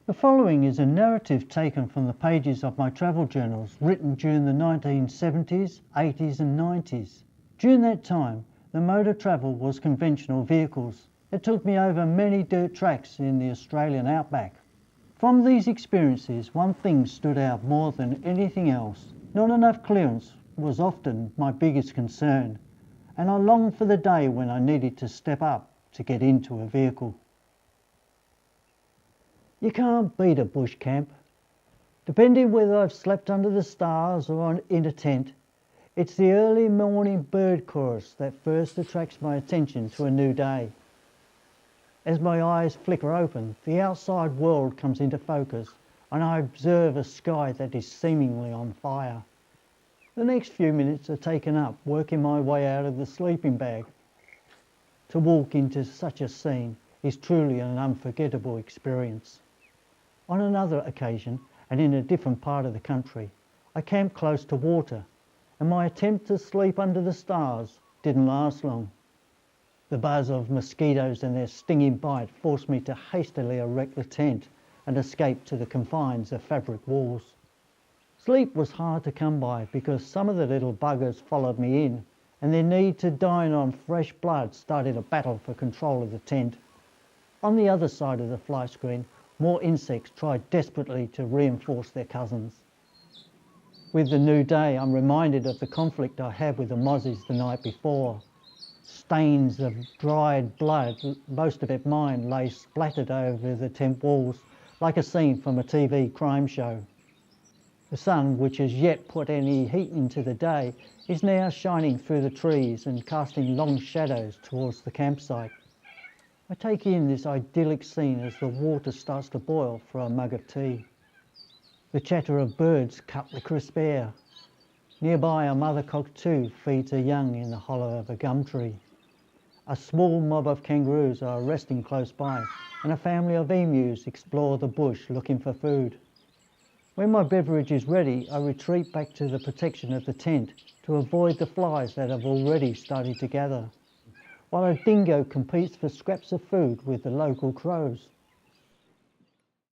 The following is a narrative taken from the pages of my travel journals written during the 1970s, 80s and 90s. During that time, the mode of travel was conventional vehicles. It took me over many dirt tracks in the Australian Outback. From these experiences, one thing stood out more than anything else. Not enough clearance was often my biggest concern, and I longed for the day when I needed to step up to get into a vehicle. You can't beat a bush camp. Depending whether I've slept under the stars or in a tent, it's the early morning bird chorus that first attracts my attention to a new day. As my eyes flicker open, the outside world comes into focus and I observe a sky that is seemingly on fire. The next few minutes are taken up working my way out of the sleeping bag. To walk into such a scene is truly an unforgettable experience. On another occasion, and in a different part of the country, I camped close to water, and my attempt to sleep under the stars didn't last long. The buzz of mosquitoes and their stinging bite forced me to hastily erect the tent and escape to the confines of fabric walls. Sleep was hard to come by because some of the little buggers followed me in, and their need to dine on fresh blood started a battle for control of the tent. On the other side of the fly screen, more insects tried desperately to reinforce their cousins. With the new day, I'm reminded of the conflict I had with the mozzies the night before. Stains of dried blood, most of it mine, lay splattered over the tent walls like a scene from a TV crime show. The sun, which has yet put any heat into the day, is now shining through the trees and casting long shadows towards the campsite. I take in this idyllic scene as the water starts to boil for a mug of tea. The chatter of birds cut the crisp air. Nearby, a mother cockatoo feeds her young in the hollow of a gum tree. A small mob of kangaroos are resting close by, and a family of emus explore the bush looking for food. When my beverage is ready, I retreat back to the protection of the tent to avoid the flies that have already started to gather, while a dingo competes for scraps of food with the local crows.